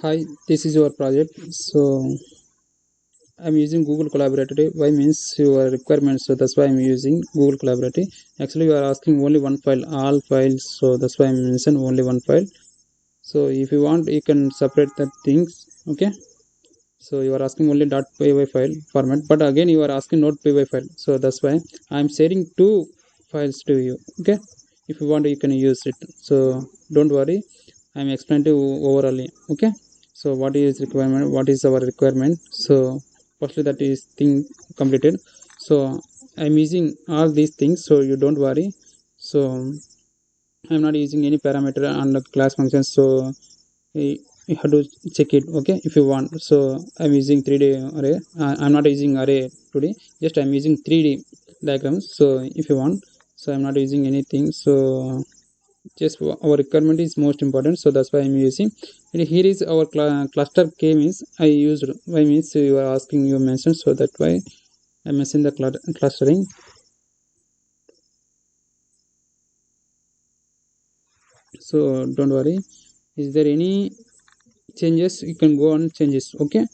Hi, this is your project. So I'm using Google Collaborative. Why means your requirements. So that's why I'm using Google Collaborative. Actually, you are asking only one file, all files. So that's why I'm mentioning only one file. So if you want, you can separate the things. Okay. So you are asking only .py file format, but again you are asking .py file. So that's why I'm sharing two files to you. Okay. If you want, you can use it. So don't worry. I'm explaining to you overall. Okay. So what is requirement? What is our requirement? So firstly, that is thing completed. So I'm using all these things. So you don't worry. So I'm not using any parameter and class functions. So you have to check it, okay, if you want. So I'm using 3D array. I'm not using array today, just I'm using 3D diagrams. So if you want, so I'm not using anything. So just our requirement is most important, so that's why I'm using. And here is our cluster k means I used. Why means you are asking, you mentioned, so that why I'm missing the clustering. So don't worry. Is there any changes? You can go on changes, okay,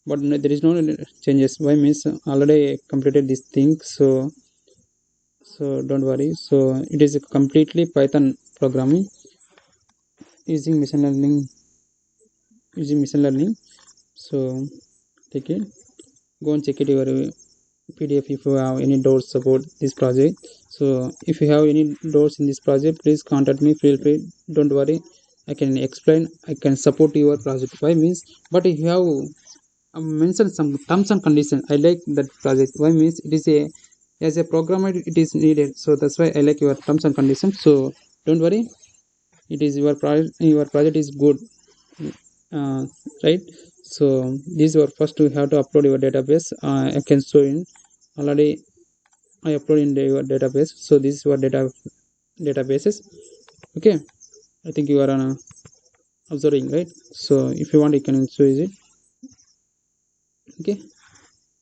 but there is no changes. Why means already I completed this thing. So don't worry. So it is a completely Python programming using machine learning. So take it, go and check it your PDF if you have any doubts about this project. So if you have any doubts in this project, please contact me, feel free. Don't worry, I can explain, I can support your project. Why means, but if you have mention some terms and conditions, I like that project. Why means it is a, as a programmer it is needed. So that's why I like your terms and conditions. So don't worry, it is your project is good. uh, right. So this is your first, you have to upload your database. I can show in already. I upload in your database. So this is your databases. Okay, I think you are observing, right? So if you want, you can choose it. Okay.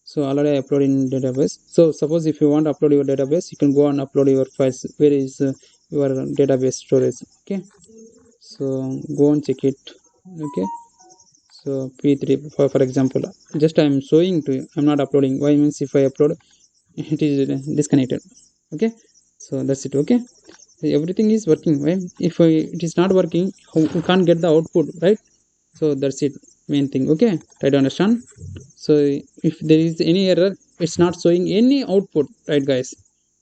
So already I upload in database. So suppose if you want to upload your database, you can go and upload your files. Where is your database storage? Okay. So go and check it. Okay. So p3 for example, just I am showing to you, I'm not uploading. Why means if I upload, it is disconnected. Okay. So that's it. Okay. Everything is working, right? If it is not working, you can't get the output, right? So that's it, main thing. Okay, try to understand. So if there is any error, it's not showing any output, right guys?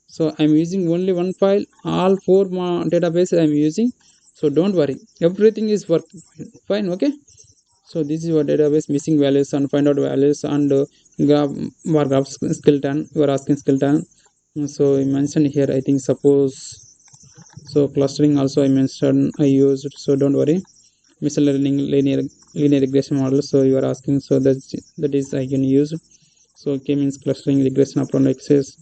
So I'm using only one file, all four database I'm using. So don't worry, everything is working fine. Okay. So this is your database, missing values and find out values, and graph bar graph skeleton. You are asking skeleton. So I mentioned here, I think, suppose. So clustering also I mentioned, I used. So don't worry. Machine learning, linear regression model. So you are asking, so that is I can use. So k means clustering regression upon access.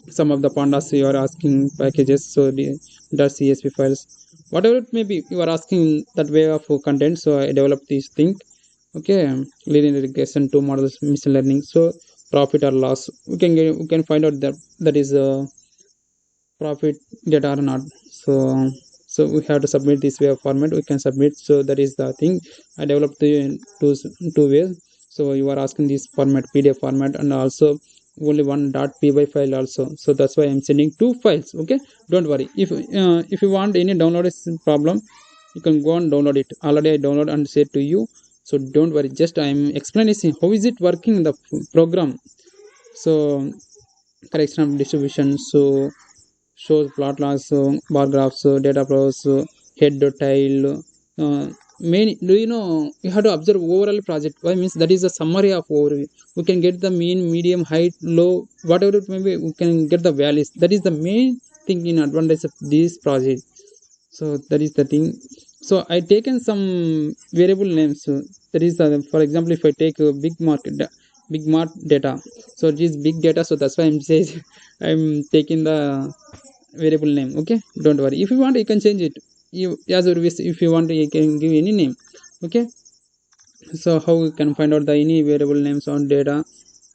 Some of the pandas you are asking packages. So the .csv files, whatever it may be, you are asking that way of content. So I developed this thing. Okay. Linear regression, two models, machine learning. So profit or loss, we can find out that that is profit data or not. So we have to submit this way of format, we can submit. So that is the thing. I developed the two ways. So you are asking this format, PDF format, and also only one .py file also. So that's why I'm sending two files. Okay. Don't worry. If you want any download problem, you can go and download it. Already I download and share to you. So don't worry, just I'm explaining how is it working in the program. So correction of distribution. So shows plot loss, bar graphs, data flows, head tail. Main, do you know, you have to observe overall project. Why means that is a summary of overview. We can get the mean, medium, height, low, whatever it may be, we can get the values. That is the main thing in advantage of this project. So that is the thing. So I taken some variable names. So that is the, for example, if I take a big mark data. So it is big data. So that's why I'm saying I'm taking the variable name. Okay. Don't worry, if you want, you can change it. You, as always, if you want, you can give any name. Okay. So how we can find out the any variable names on data?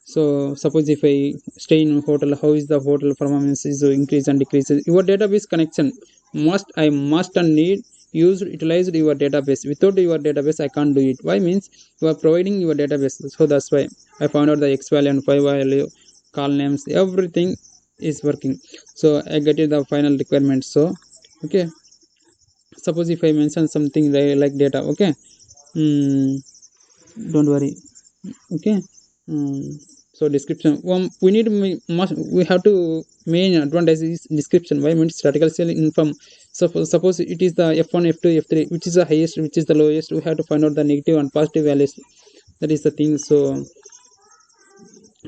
So suppose if I stay in hotel, how is the hotel performance is increase and decreases. Your database connection must, I must and need utilized your database. Without your database I can't do it. Why means you are providing your database, so that's why I found out the x value and y value, call names, everything is working. So I get it the final requirement. So okay, suppose if I mention something like data, okay, mm, don't worry, okay. um, so description, we need we have to main advantage is description. Why means statistical cell inform. Suppose it is the f1 f2 f3, which is the highest, which is the lowest, we have to find out the negative and positive values. That is the thing. So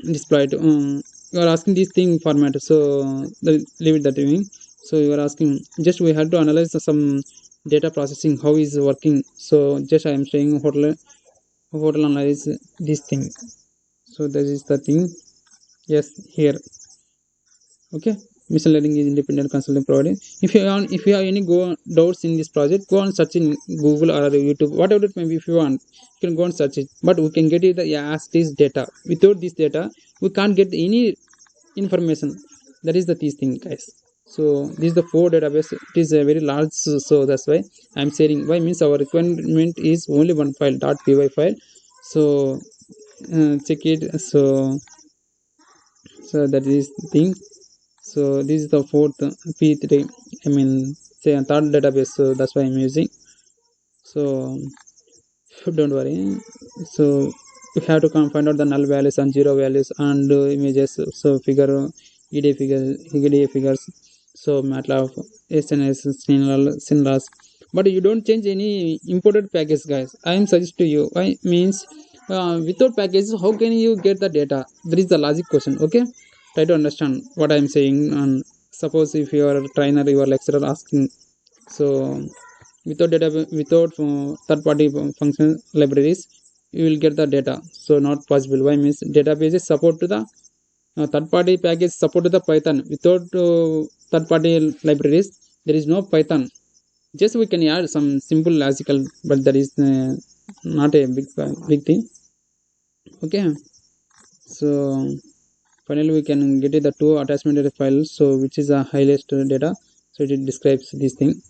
displayed, you are asking this thing format, so leave it that way. So you are asking, just we have to analyze some data processing, how is working. So just I am saying hotel analyze this thing. So that is the thing. Yes, here, okay. Machine learning is independent consulting provided. If you have any doubts in this project, go and search in Google or YouTube, whatever it may be. If you want, you can go and search it, but we can get it as this data. Without this data we can't get any information. That is the this thing, guys. So this is the 4 database. It is a very large, so that's why I'm sharing. Why means our requirement is only one file, .py file. So check it. So that is the thing. So this is the 4th p3, I mean say third database, so that's why I'm using. So don't worry. So we have to come find out the null values and zero values and images. So figure, EDA figures. So MATLAB, SNS, Synlas. But you don't change any imported package, guys. I am suggest to you. Why means without packages how can you get the data? There is the logic question. Okay, try to understand what I am saying. And suppose if your trainer, your lecturer asking, so without data, without third party function libraries you will get the data. So not possible. Why means databases support to the third party package, support to the Python. Without third party libraries there is no Python. Just we can add some simple logical, but that is not a big thing. Okay. So finally we can get the two attachment files, so which is a highest data. So it describes this thing.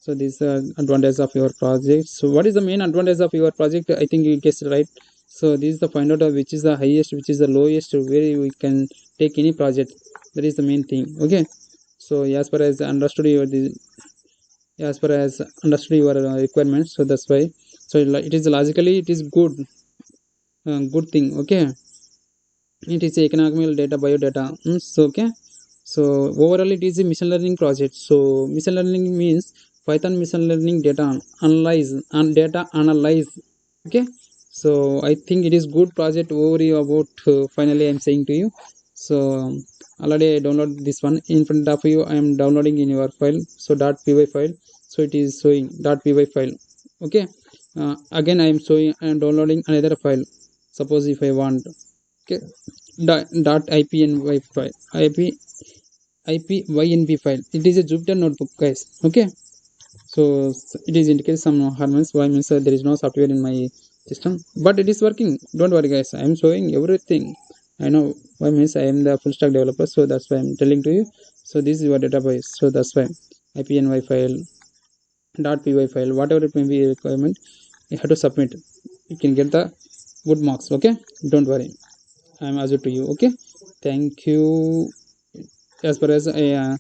So this is the advantage of your project. So what is the main advantage of your project? I think you guessed right. So this is the find out of which is the highest, which is the lowest, where we can take any project. That is the main thing. Okay. So as far as understood your requirements, so that's why. So it is logically it is good thing. Okay. It is economical data, biodata. So okay. So overall it is a machine learning project. So machine learning means Python machine learning data analyze and data analyze. Okay. So I think it is good project overview about. Finally I'm saying to you. So already I download this one in front of you. I am downloading in your file. So .py file. So it is showing .py file. Okay. Again I am showing, I am downloading another file. Suppose if I want, okay, dot ipynb file, ipynb file. It is a Jupyter notebook, guys. Okay. So it is indicates some harmonies. Why means there is no software in my system, but it is working. Don't worry, guys. I am showing everything. I know. Why means I am the full stack developer, so that's why I'm telling to you. So this is your database. So that's why ipynb file, .py file, whatever it may be a requirement, you have to submit. You can get the good marks. Okay. Don't worry. I am assured to you. Okay. Thank you. As far as it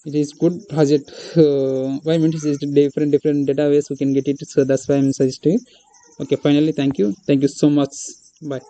is good project. Why means it is different database we can get it. So that's why I'm suggesting. Okay. Finally, thank you so much. Bye.